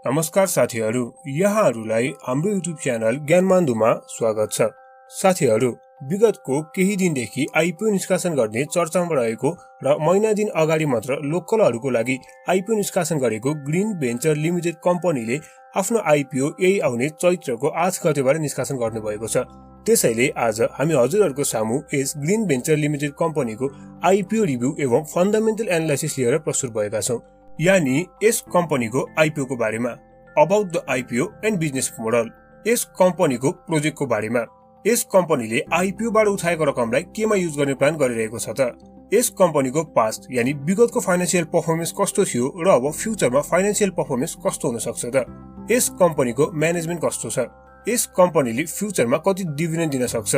नमस्कार साथीहरू, यहाँहरूलाई हाम्रो युट्युब च्यानल ज्ञानमान्दुमा स्वागत छ। साथीहरू, विगतको केही दिनदेखि आइपिओ निष्कासन गर्ने चर्चामा रहेको र महिना दिन अगाडि मात्र लोकलहरूको लागि आइपिओ निष्कासन गरेको ग्रीन भेन्चर लिमिटेड कम्पनीले आफ्नो आइपिओ यही आउने चैत्रको 8 गतेबाट निष्कासन गर्नुभएको छ। त्यसैले आज हामी हजुरहरूको सामु यस ग्रीन भेन्चर लिमिटेड कम्पनीको आइपिओ रिभ्यू एवं फन्डामेन्टल एनालाइसिस लिएर प्रस्तुत भएका छौं। यानी यस कम्पनीको आइपिओ को बारेमा, about the IPO and business model, यस कम्पनीको प्रोजेक्टको बारेमा, यस कम्पनीले आइपिओ बाट उठाएको रकमलाई केमा युज गर्ने प्लान गरिरहेको छ त, यस कम्पनीको पास्ट यानी विगतको फाइनान्शियल परफर्मेन्स कस्तो थियो र अब फ्युचरमा फाइनान्शियल परफर्मेन्स कस्तो हुन सक्छ त, यस कम्पनीको म्यानेजमेन्ट कस्तो छ, यस कम्पनीले फ्युचरमा कति डिभिडेन्ड दिन सक्छ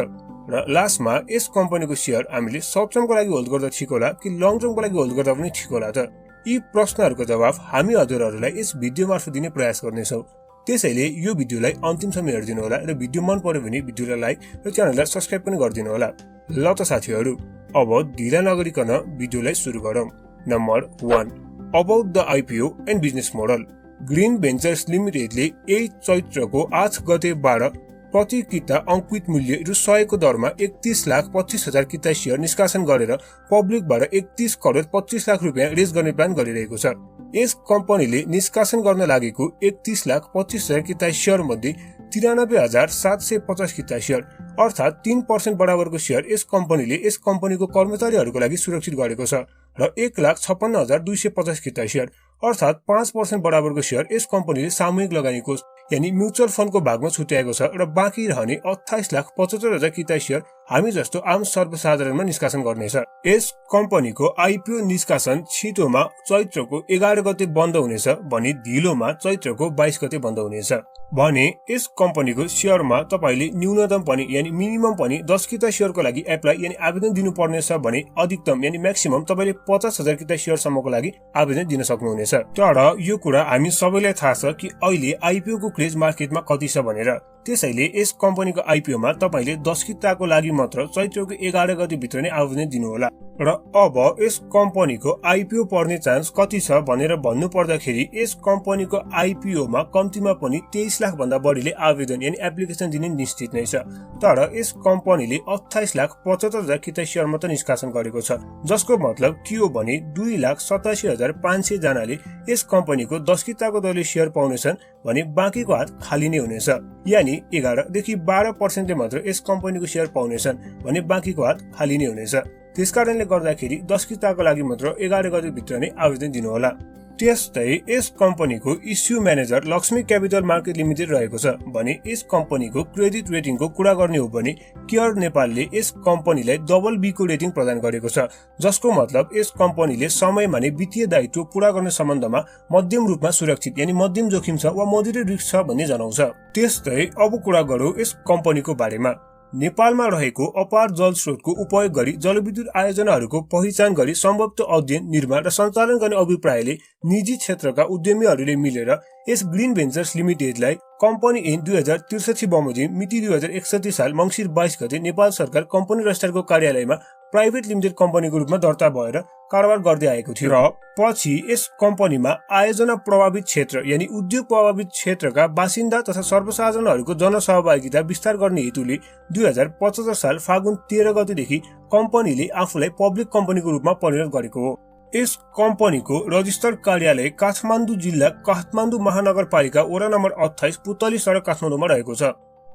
र लास्टमा यस कम्पनीको शेयर हामीले सर्ट टर्मको लागि होल्ड गर्दा ठिक होला कि लङ टर्मको लागि होल्ड गर्दा पनि ठिक होला त। यी प्रश्नहरूको जवाब हामी हजुरहरूलाई यस भिडियो मार्फत दिने प्रयास गर्नेछौँ। त्यसैले यो भिडियोलाई अन्तिमसम्म हेरिदिनु होला र भिडियो मन पर्यो भने भिडियोलाई लाइक र च्यानललाई सब्स्क्राइब पनि गरिदिनु होला। ल त साथीहरू, अब ढिला नगरिकन भिडियोलाई सुरु गरौँ। Number 1, about the IPO and business model. Green Ventures लिमिटेडले यही चैत्रको 8 गतेबाट प्रति किता अंकित मूल्य रु 100 को दरमा 31,25,000 किता शेयर निष्कासन गरेर पब्लिकबाट 31 करोड 25 लाख रुपियाँ रेज गर्ने प्लान गरिरहेको छ। यस कम्पनीले निष्कासन गर्न लागेको 31,25,000 किता शेयर मध्ये 93,750 किता शेयर अर्थात 3% बराबरको शेयर यस कम्पनीले यस कम्पनीको कर्मचारीहरूको लागि सुरक्षित गरेको छ र 1,56,250 किता शेयर अर्थात 5% बराबरको शेयर यस कम्पनीले सामूहिक लगानीको यानी म्युचुअल फन्डको भागमा छुट्याएको छ र बाँकी रहने 28,75,000 किता शेयर हामी जस्तो आम सर्वसाधारणमा निष्कासन गर्नेछ। यस कम्पनीको आइपिओ निष्कासन छिटोमा चैत्रको 11 गते बन्द हुनेछ भने ढिलोमा चैत्रको 22 गते बन्द हुनेछ भने यस कम्पनीको शेयरमा तपाईले न्यूनतम पनि यानी मिनिमम पनि 10 किता शेयरको लागि एप्लाई यानी आवेदन दिनुपर्नेछ भने अधिकतम यानी म्याक्सिमम तपाईले 50,000 किता शेयर सम्मको लागि आवेदन दिन सक्नुहुनेछ। तर यो कुरा हामी सबैलाई थाहा छ कि अहिले आइपिओ को क्रेज मार्केटमा कति छ भनेर। त्यसैले यस कम्पनीको आइपिओ मा तपाईले 10 किताको लागि मात्र चैत्रको 11 गते भित्र नै आवेदन दिनुहोला। र अब यस कम्पनीको आइपिओ पर्ने चान्स कति छ भनेर भन्नु पर्दाखेरि यस कम्पनीको आइपिओ मा कम्तीमा पनि 23 लाख भन्दा बढीले आवेदन यानी एप्लिकेसन दिने निश्चित नै छ। तर यस कम्पनीले 28,75,000 किता शेयर मात्र निष्कासन गरेको छ, जसको मतलब के हो भने 2,87,500 जनाले यस कम्पनीको 10 किताको दरले शेयर पाउनेछन् भने बाँकीको हात खाली नै हुनेछ। यानी 11 देखि 12% ले मात्र यस कम्पनीको शेयर पाउनेछन् भने बाँकीको हात खाली नै हुनेछ। त्यसकारणले गर्दाखेरि 10 किताको लागि मात्र 11 गते भित्र नै आवेदन दिनुहोला। त्यस्तै यस कम्पनीको issue manager Lakshmi capital market limited रहेको छ भने यस कम्पनीको क्रेडिट रेटिङको कुरा गर्ने हो भने केयर नेपालले यस कम्पनीलाई BB को रेटिङ प्रदान गरेको छ, जसको मतलब यस कम्पनीले समयमा नै वित्तीय दायित्व पूरा गर्ने सम्बन्धमा मध्यम रूपमा सुरक्षित यानी मध्यम जोखिम छ वा मोडरेट रिस्क छ भन्ने जनाउँछ। त्यस्तै अब कुरा गरौँ यस कम्पनीको बारेमा। नेपालमा रहेको अपार जल स्रोतको उपयोग गरी जलविद्युत आयोजनाहरूको पहिचान गरी सम्भवतः अध्ययन, निर्माण र सञ्चालन गर्ने अभिप्रायले निजी क्षेत्रका उद्यमीहरूले मिलेर यस ग्रीन भेन्चर्स लिमिटेडलाई कम्पनी ऐन 2063 बमोजिम मिति 2061 साल मङ्सिर 22 गते नेपाल सरकार कम्पनी रजिस्ट्रारको कार्यालयमा प्राइभेट लिमिटेड कम्पनीको रूपमा दर्ता भएर कारोबार गर्दै आएको थियो र पछि यस कम्पनीमा आयोजना प्रभावित क्षेत्र यानी उद्योग प्रभावित क्षेत्रका बासिन्दा तथा सर्वसाधारणहरूको जनसहभागिता विस्तार गर्ने हेतुले 2075 साल फागुन 13 गतेदेखि कम्पनीले आफूलाई पब्लिक कम्पनीको रूपमा परिणत गरेको हो। यस कम्पनीको रजिस्टर कार्यालय काठमाडौँ जिल्ला काठमाडौँ महानगरपालिका वडा नम्बर 28 पुतली सडक काठमाडौँमा रहेको छ।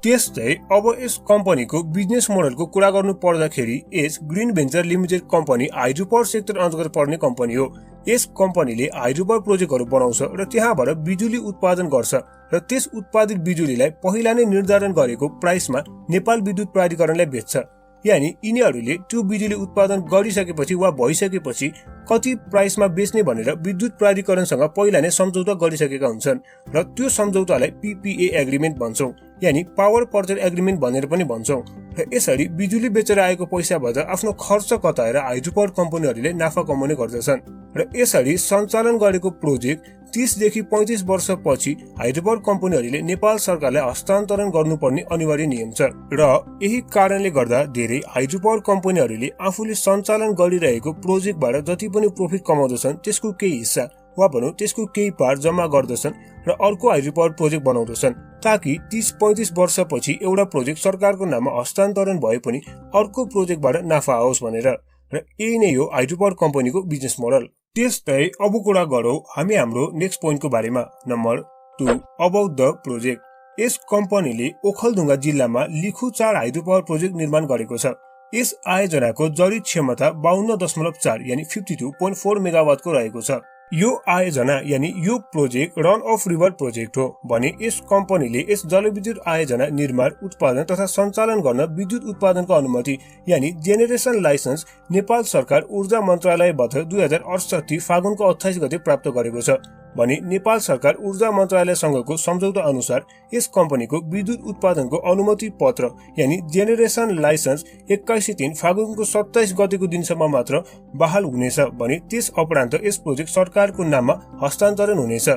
त्यस्तै अब यस कम्पनीको बिजनेस मोडलको कुरा गर्नु पर्दाखेरि यस Green Venture Limited company hydropower sector अन्तर्गत पर्ने कम्पनी हो। यस कम्पनीले हाइड्रोपावर प्रोजेक्टहरू बनाउँछ र त्यहाँबाट बिजुली उत्पादन गर्छ र त्यस उत्पादित बिजुलीलाई पहिला नै निर्धारण गरेको प्राइसमा नेपाल विद्युत प्राधिकरणलाई बेच्छ। यानी यिनीहरूले त्यो बिजुली उत्पादन गरिसकेपछि वा भइसकेपछि कति प्राइसमा बेच्ने भनेर विद्युत प्राधिकरणसँग पहिला नै सम्झौता गरिसकेका हुन्छन् र त्यो सम्झौतालाई PPA एग्रिमेन्ट भन्छौं यानी पावर पर्चेज एग्रिमेन्ट भनेर पनि भन्छौं। र यसरी बिजुली बेचेर आएको पैसाबाट आफ्नो खर्च कताएर हाइड्रोपावर कम्पनीहरूले नाफा कमाउने गर्दछन् र यसरी सञ्चालन गरेको प्रोजेक्ट 30 देखि 35 वर्षपछि हाइड्रोपावर कम्पनीहरूले नेपाल सरकारलाई हस्तान्तरण गर्नुपर्ने अनिवार्य नियम छ र यही कारणले गर्दा धेरै हाइड्रोपावर कम्पनीहरूले आफूले सञ्चालन गरिरहेको प्रोजेक्टबाट जति पनि प्रफिट कमाउँदछन् त्यसको केही हिस्सा वा भनौं त्यसको केही पार्ट जम्मा गर्दछन् र अर्को हाइड्रोपावर प्रोजेक्ट बनाउँदछन् ताकि 30-35 वर्षपछि एउटा प्रोजेक्ट सरकारको नाममा हस्तान्तरण भए पनि अर्को प्रोजेक्टबाट नाफा आओस् भनेर। र यही नै हो हाइड्रोपावर कम्पनीको बिजनेस मोडल। त्यस्तै अब कुरा गरौँ हामी हाम्रो नेक्स्ट पोइन्टको बारेमा। Number 2 about the project. यस कम्पनीले ओखलढुङ्गा जिल्लामा लिखु 4 हाइड्रोपावर प्रोजेक्ट निर्माण गरेको छ। यस आयोजनाको जडित क्षमता 52.4 यानी 52.4 मेगावाटको रहेको छ। यो आयोजना यानी यो project run of river project हो भने यस कम्पनीले यस जलविद्युत आयोजना निर्माण उत्पादन तथा सञ्चालन गर्न विद्युत उत्पादनको अनुमति यानी जेनेरेसन लाइसेन्स नेपाल सरकार ऊर्जा मन्त्रालयबाट 2068 फागुनको 28 गते प्राप्त गरेको छ भने नेपाल सरकार ऊर्जा मन्त्रालयसँगको सम्झौता अनुसार यस कम्पनीको विद्युत उत्पादनको अनुमति पत्र यानी जेनेरेसन लाइसेन्स 21 फागुनको 27 गतेको दिनसम्म मात्र बहाल हुनेछ भने त्यस उपरान्त यस प्रोजेक्ट सरकारको नाममा हस्तान्तरण हुनेछ।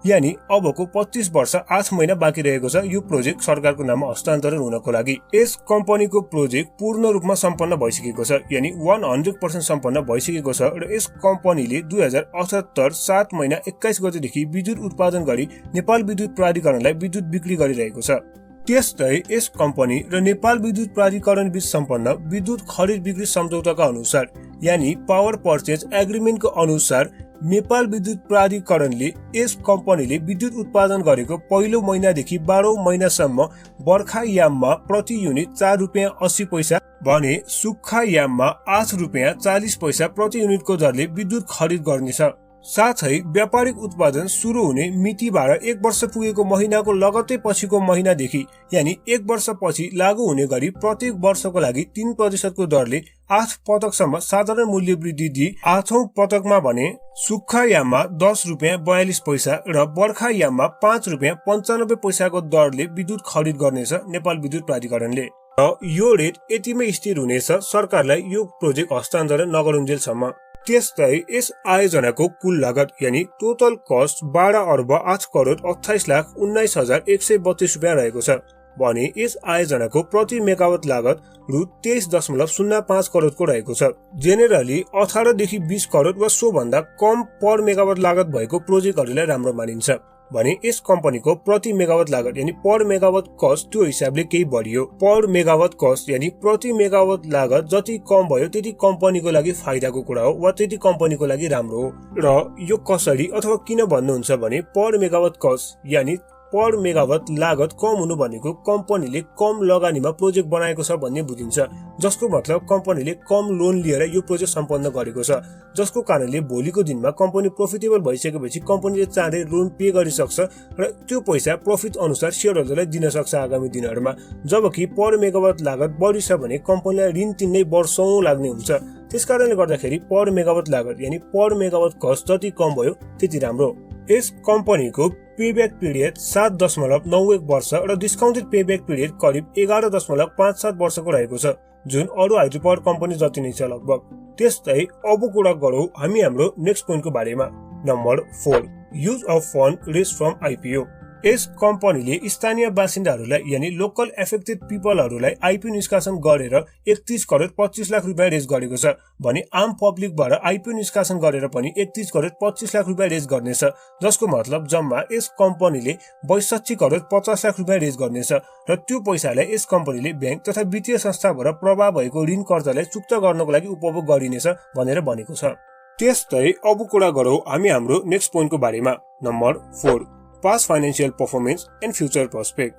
यानी अबको 25 वर्ष 8 महिना बाँकी रहेको छ यो प्रोजेक्ट सरकारको नाममा हस्तान्तरण हुनको लागि। यस कम्पनीको प्रोजेक्ट पूर्ण रूपमा सम्पन्न भइसकेको छ यानी 100% सम्पन्न भइसकेको छ र यस कम्पनीले 2078 7 महिना 21 गतेदेखि विद्युत उत्पादन गरी नेपाल विद्युत प्राधिकरणलाई विद्युत बिक्री गरिरहेको छ। त्यस्तै यस कम्पनी र नेपाल विद्युत प्राधिकरण बीच सम्पन्न विद्युत खरिद बिक्री सम्झौताका अनुसार यानी पावर पर्चेज एग्रिमेन्टको अनुसार नेपाल विद्युत प्राधिकरणले यस कम्पनीले विद्युत उत्पादन गरेको पहिलो महिनादेखि 12औं महिनासम्म बर्खा याममा प्रति युनिट 4 रुपैयाँ 80 पैसा भने सुक्खा याममा 8 रुपैयाँ 40 पैसा प्रति युनिटको दरले विद्युत खरिद गर्नेछ। साथै व्यापारिक उत्पादन सुरु हुने मितिबाट 1 वर्ष पुगेको महिनाको लगत्तै पछिको महिनादेखि यानी 1 वर्षपछि लागू हुने गरी प्रत्येक वर्षको लागि 3% को दरले 8 पटकसम्म साधारण मूल्य वृद्धि दिई 8औं पटकमा भने सुक्खा याममा 10 रुपैयाँ 42 पैसा र बर्खा याममा 5 रुपैयाँ 95 पैसाको दरले विद्युत खरिद गर्नेछ नेपाल विद्युत प्राधिकरणले। र यो रेट यतिमै स्थिर हुनेछ सरकारलाई यो प्रोजेक्ट हस्तान्तरण नगरुन्जेलसम्म। त्यस्तै यस आयोजनाको कुल लागत यानी टोटल कस्ट 12 अर्ब 8 करोड 28 लाख 19,132 रुपैयाँ रहेको छ भने यस आयोजनाको प्रति मेगावाट लागत रु 23.05 करोडको रहेको छ। जेनेरली 18 देखि 20 करोड वा सो भन्दा कम पर मेगावाट लागत भएको प्रोजेक्टहरूलाई राम्रो मानिन्छ भने यस कम्पनीको प्रति मेगावाट लागत यानी पर मेगावाट कस्ट त्यो हिसाबले केही बढियो। पर मेगावाट कस्ट यानी प्रति मेगावाट लागत जति कम भयो त्यति कम्पनीको लागि फाइदाको कुरा हो वा त्यति कम्पनीको लागि राम्रो हो। र यो कसरी अथवा किन भन्नुहुन्छ भने पर मेगावाट कस्ट यानी पर मेगावाट लागत कम हुनु भनेको कम्पनीले कम लगानीमा प्रोजेक्ट बनाएको छ भन्ने बुझिन्छ जसको मतलब कम्पनीले कम लोन लिएर यो प्रोजेक्ट सम्पन्न गरेको छ जसको कारणले भोलिको दिनमा कम्पनी प्रफिटेबल भइसकेपछि कम्पनीले चाँडै लोन पे गरिसक्छ र त्यो पैसा प्रफिट अनुसार शेयरहोल्डरलाई दिन सक्छ आगामी दिनहरुमा। जबकि पर मेगावाट लागत बढी छ भने कम्पनीलाई ऋण तिर्नै वर्षौं लाग्ने हुन्छ। त्यसकारणले गर्दाखेरि पर मेगावाट लागत यानी पर मेगावाट कस्ट जति कम भयो त्यति राम्रो। यस कम्पनीको पेब्याक पिरियड 7.91 वर्ष र डिस्काउन्टेड पेब्याक पिरियड करिब 11.57 वर्षको रहेको छ जुन अरु हाइड्रोपावर कम्पनी जति नै छ लगभग। त्यस्तै अब कुरा गरौँ हामी हाम्रो नेक्स्ट पोइन्टको बारेमा। Number 4 use of fund raise from IPO. यस कम्पनीले स्थानीय बासिन्दाहरूलाई यानी लोकल एफेक्टेड पिपलहरूलाई आइपीओ निष्कासन गरेर 31 करोड 25 लाख रुपैयाँ रेज गरेको छ भने आम पब्लिकबाट आइपीओ निष्कासन गरेर पनि 31 करोड 25 लाख रुपैयाँ रेज गर्नेछ जसको मतलब जम्मा यस कम्पनीले 62 करोड 50 लाख रुपैयाँ रेज गर्नेछ र त्यो पैसालाई यस कम्पनीले ब्याङ्क तथा वित्तीय संस्थाबाट प्रवाह भएको ऋण कर्जालाई चुक्ता गर्नको लागि उपभोग गरिनेछ भनेर भनेको छ। त्यस्तै अब कुरा गरौँ हामी हाम्रो नेक्स्ट पोइन्टको बारेमा। Number 4 past financial performance and future prospect.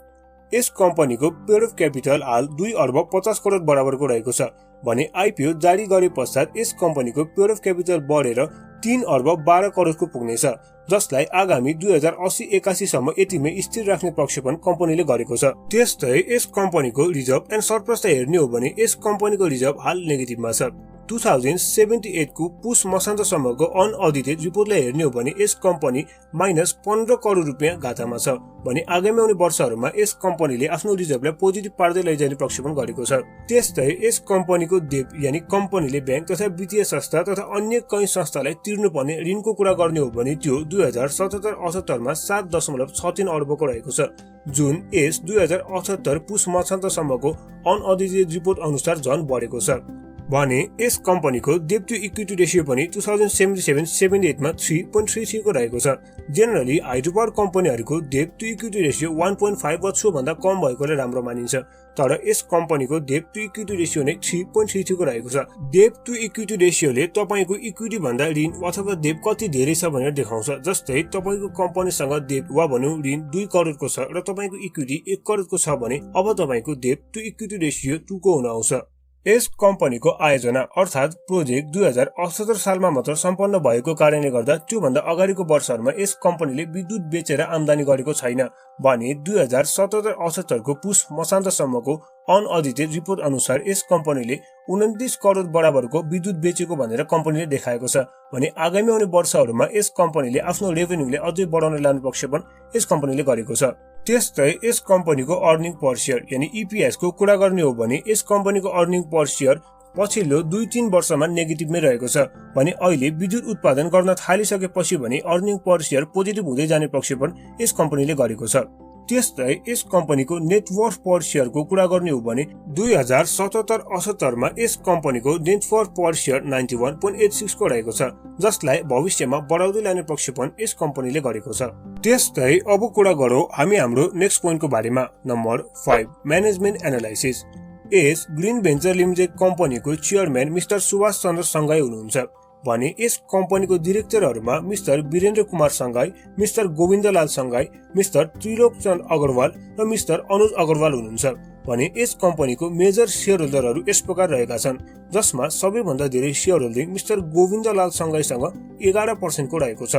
यस कम्पनीको पेयर अफ क्यापिटल हाल 2 अर्ब 50 करोड बराबरको रहेको छ भने आइपीओ जारी गरे पश्चात यस कम्पनीको पेयर अफ क्यापिटल बढेर 3 अर्ब 12 करोडको पुग्नेछ जसलाई आगामी 2080-81 सम्म यतिमै स्थिर राख्ने प्रक्षेपण कम्पनीले गरेको छ। त्यस्तै यस कम्पनीको रिजर्भ एन्ड सरप्लस हेर्ने हो भने यस कम्पनीको रिजर्भ हाल नेगेटिभमा छ। 2078 को पुस मसान्तसम्मको अनअडिटेड रिपोर्टलाई हेर्ने हो भने यस कम्पनी -15 करोड रुपैयाँ घाटामा छ भने आगामी आउने वर्षहरूमा यस कम्पनीले आफ्नो रिजर्भलाई पोजिटिभ पार्दै लैजाने प्रक्षेपण गरेको छ। त्यस्तै यस कम्पनीको डेट यानी कम्पनीले ब्याङ्क तथा वित्तीय संस्था तथा अन्य कई संस्थालाई तिर्नुपर्ने ऋणको कुरा गर्ने हो भने त्यो 2077-78 मा 7.63 अर्बको रहेको छ जुन यस 2078 पुस मसान्तसम्मको अनअडिटेड रिपोर्ट अनुसार झन बढेको छ भने यस कम्पनीको डेट टु इक्विटी रेशियो पनि 2077-78 मा 3.33 को रहेको छ। जेनरली हाइड्रोपावर कम्पनीहरूको डेट टु इक्विटी रेशियो 1.5 वा सो भन्दा कम भएकोले राम्रो मानिन्छ, तर यस कम्पनीको डेट टु इक्विटी रेशियो नै 3.33 को रहेको छ। डेट टु इक्विटी रेशियोले तपाईको इक्विटी भन्दा ऋण अथवा डेट कति धेरै छ भनेर देखाउँछ। जस्तै तपाईको कम्पनीसँग डेट वा भनौं ऋण 2 करोडको छ र तपाईको इक्विटी 1 करोडको छ भने अब तपाईको डेट टु इक्विटी रेशियो 2 को हुन आउँछ। यस कम्पनीको आयोजना अर्थात प्रोजेक्ट 2078 सालमा मात्र सम्पन्न भएको कारणले गर्दा त्यो भन्दा अगाडिको वर्षहरुमा यस कम्पनीले विद्युत बेचेर आम्दानी गरेको छैन भने 2077-78 को पुस मसान्तसम्मको अनअडिटेड रिपोर्ट अनुसार यस कम्पनीले 29 करोड बराबरको विद्युत बेचेको भनेर कम्पनीले देखाएको छ भने आगामी आउने वर्षहरुमा यस कम्पनीले आफ्नो रेभेन्यूले अझै बढाउन लाने प्रक्षेपण यस कम्पनीले गरेको छ। त्यस्तै यस कम्पनीको अर्निङ पर शेयर यानी ईपीएस को कुरा गर्ने हो भने यस कम्पनीको अर्निङ पर शेयर पछिल्लो 2-3 वर्षमा नेगेटिभमै रहेको छ भने अहिले विद्युत उत्पादन गर्न थालिसकेपछि भने अर्निङ पर शेयर पोजिटिभ हुँदै जाने प्रक्षेपण यस कम्पनीले गरेको छ। त्यस्तै यस कम्पनीको नेटवर्थ पर शेयर को कुरा गर्ने हो भने 2077-78 मा यस कम्पनीको नेटवर्थ पर शेयर 91.86 को रहेको छ जसलाई भविष्यमा बढाउँदै लाने प्रक्षेपण यस कम्पनीले गरेको छ। त्यस्तै अब कुरा गरौँ हामी हाम्रो नेक्स्ट पोइन्टको बारेमा। Number 5 management analysis. यस ग्रीन भेन्चर लिमिटेड कम्पनीको चेयरम्यान मिस्टर सुभाष चन्द्र संघाई हुनुहुन्छ भने यस कम्पनीको डिरेक्टरहरुमा mister Birendra Kumar Sanghai, mister Govindlal Sanghai, mister Trilokchandra Agrawal र मिस्टर अनुज अग्रवाल हुनुहुन्छ भने यस कम्पनीको मेजर शेयर होल्डरहरु यस प्रकार रहेका छन् जसमा सबैभन्दा धेरै शेयर होल्डिङ मिस्टर गोविन्दलाल संघाईसँग 11% को रहेको छ।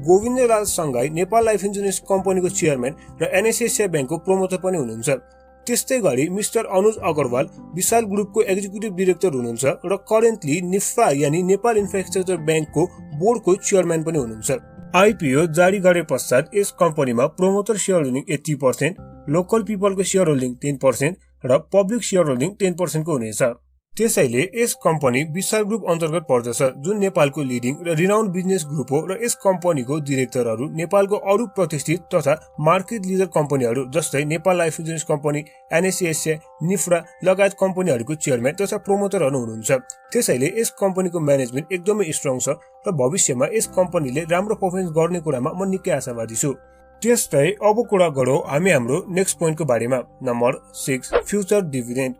गोविन्दलाल संघाई नेपाल लाइफ इन्स्योरेन्स कम्पनीको चेयरम्यान र एनएसएसआई बैंकको प्रोमोटर पनि हुनुहुन्छ। त्यस्तै गरी मिस्टर अनुज अग्रवाल विशाल ग्रुपको एक्जिक्युटिभ डाइरेक्टर हुनुहुन्छ र करेन्टली निफ्रा यानी नेपाल इन्फ्रास्ट्रक्चर बैंकको बोर्डको चेयरम्यान पनि हुनुहुन्छ। आईपीओ जारी गरे पश्चात यस कम्पनीमा प्रोमोटर शेयर होल्डिङ 80%, लोकल पिपलको शेयर होल्डिङ 10% र पब्लिक शेयर होल्डिङ 10% को हुनेछ। त्यसैले यस कम्पनी विशाल ग्रुप अन्तर्गत पर्दछ जुन नेपालको लिडिङ र रिनाउन्ड बिजनेस ग्रुप हो र यस कम्पनीको डिरेक्टरहरू नेपालको अरु प्रतिष्ठित तथा मार्केट लिडर कम्पनीहरू जस्तै नेपाल लाइफ इन्स्योरेन्स कम्पनी, एनएसएसआई, निफ्रा लगायत कम्पनीहरूको चेयरम्यान तथा प्रोमोटरहरू हुनुहुन्छ। त्यसैले यस कम्पनीको म्यानेजमेन्ट एकदमै स्ट्रङ छ र भविष्यमा यस कम्पनीले राम्रो परफर्मेन्स गर्ने कुरामा म निकै आशावादी छु। त्यस्तै अब कुरा गरौँ हामी हाम्रो नेक्स्ट पोइन्टको बारेमा। Number 6 future dividend.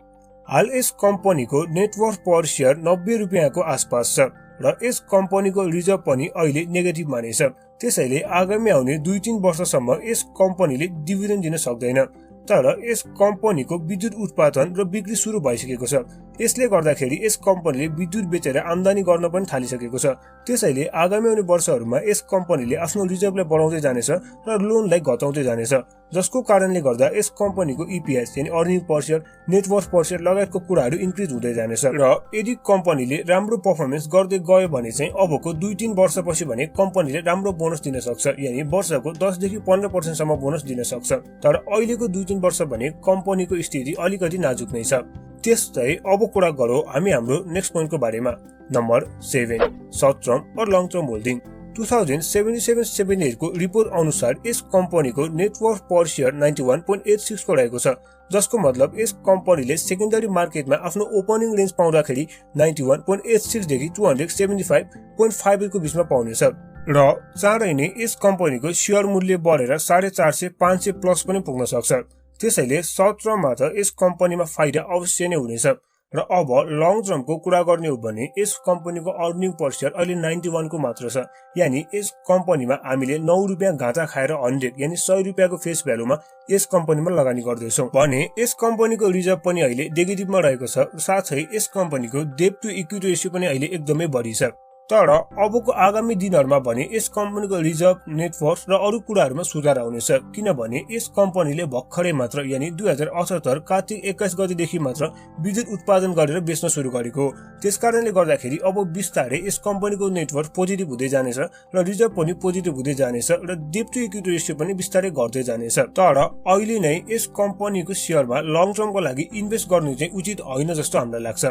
हाल यस कम्पनीको नेटवर्थ पर शेयर 90 रुपैयाँको आसपास छ र यस कम्पनीको रिजर्भ पनि अहिले नेगेटिभ मानेछ। त्यसैले आगामी आउने 2-3 वर्षसम्म यस कम्पनीले डिभिडेन्ड दिन सक्दैन। तर यस कम्पनीको विद्युत उत्पादन र बिक्री सुरु भइसकेको छ। यसले गर्दाखेरि यस कम्पनीले विद्युत बेचेर आम्दानी गर्न पनि थालिसकेको छ। त्यसैले आगामी आउने वर्षहरूमा यस कम्पनीले आफ्नो रिजर्भलाई बढाउँदै जानेछ र लोनलाई घटाउँदै जानेछ जसको कारणले गर्दा यस कम्पनीको ईपीएस यानी अर्निङ पर शेयर, नेटवर्थ पर शेयर लगायतको कुराहरू इन्क्रिज हुँदै जानेछ र यदि कम्पनीले राम्रो परफर्मेन्स गर्दै गयो भने चाहिँ अबको 2-3 वर्षपछि भने कम्पनीले राम्रो बोनस दिन सक्छ यानी वर्षको 10 देखि 15% सम्म बोनस दिन सक्छ। तर अहिलेको 2-3 वर्ष भने कम्पनीको स्थिति अलिकति नाजुक नै छ। त्यस्तै अब कुरा गरौँ हामी हाम्रो नेक्स्ट पोइन्टको बारेमा। नम्बर 7 सर्ट टर्म और लङ टर्म होल्डिङ। 2077-78 को रिपोर्ट अनुसार यस कम्पनीको नेटवर्थ पर शेयर 91.86 को रहेको छ जसको मतलब यस कम्पनीले सेकेन्डरी मार्केटमा आफ्नो ओपनिङ रेन्ज पाउँदाखेरि 91.86 देखि 275.58 को बीचमा पाउनेछ र चाँडै नै यस कम्पनीको शेयर मूल्य बढेर 450-500 प्लस पनि पुग्न सक्छ। त्यसैले सर्ट टर्ममा त यस कम्पनीमा फाइदा अवश्य नै हुनेछ र अब लङ टर्मको कुरा गर्ने हो भने यस कम्पनीको अर्निङ पर शेयर अहिले 91 को मात्र छ यानी यस कम्पनीमा हामीले 9 रुपैयाँ घाटा खाएर 100 यानी 100 रुपैयाँको फेस भ्यालुमा यस कम्पनीमा लगानी गर्दैछौँ भने यस कम्पनीको रिजर्भ पनि अहिले नेगेटिभमा रहेको छ। साथै यस कम्पनीको डेट टु इक्विटी रेशियो पनि अहिले एकदमै बढी छ। तर अबको आगामी दिनहरुमा भने यस कम्पनीको रिजर्भ, नेटवर्थ र अरु कुराहरुमा सुधार आउनेछ किनभने यस कम्पनीले भर्खरै मात्र यानी 2078 कार्तिक 21 गतेदेखि मात्र विद्युत उत्पादन गरेर बेच्न सुरु गरेको हो। त्यसकारणले गर्दाखेरि अब बिस्तारै यस कम्पनीको नेटवर्थ पोजिटिभ हुँदै जानेछ र रिजर्भ पनि पोजिटिभ हुँदै जानेछ र डेट टु इक्विटी रेशियो पनि बिस्तारै घट्दै जानेछ। तर अहिले नै यस कम्पनीको शेयरमा लङ टर्मको लागि इन्भेस्ट गर्नु चाहिँ उचित होइन जस्तो हामीलाई लाग्छ।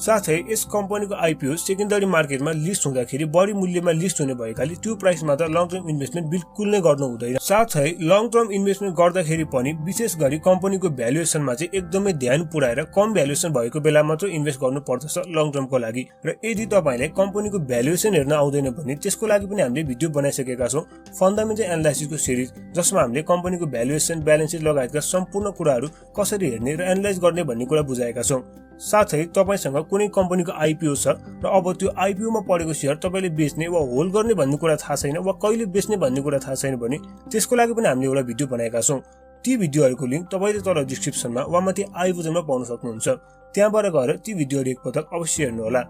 साथै यस कम्पनीको आइपिओ सेकेन्डरी मार्केटमा लिस्ट हुँदाखेरि बढी मूल्यमा लिस्ट हुने भएकाले त्यो प्राइसमा त लङ टर्म इन्भेस्टमेन्ट बिल्कुल नै गर्नु हुँदैन। साथै लङ टर्म इन्भेस्टमेन्ट गर्दाखेरि पनि विशेष गरी कम्पनीको भ्यालुएसनमा चाहिँ एकदमै ध्यान पुर्याएर कम भ्यालुएसन भएको बेला मात्र इन्भेस्ट गर्नु पर्दछ लङ टर्मको लागि। र यदि तपाईलाई कम्पनीको भ्यालुएसन हेर्न आउँदैन भने त्यसको लागि पनि हामीले भिडियो बनाइसकेका छौं, फन्डामेन्टल एनालाइसिसको सिरिज, जसमा हामीले कम्पनीको भ्यालुएसन, ब्यालेन्स सिट लगायतका सम्पूर्ण कुराहरू कसरी हेर्ने र एनालाइज गर्ने भन्ने कुरा बुझाएका छौं। साथै तपाईसँग कुनै कम्पनीको आइपिओ छ र अब त्यो आइपिओ मा परेको शेयर तपाईले बेच्ने वा होल्ड गर्ने भन्ने कुरा थाहा छैन वा कहिले बेच्ने भन्ने कुरा थाहा छैन भने त्यसको लागि पनि हामीले एउटा भिडियो बनाएका छौं। ती भिडियोहरुको लिंक तपाईले तल डिस्क्रिप्सनमा वा माथि आई बटनमा पाउन सक्नुहुन्छ। त्यहाँबाट गएर ती भिडियोहरु एकपटक अवश्य हेर्नु होला।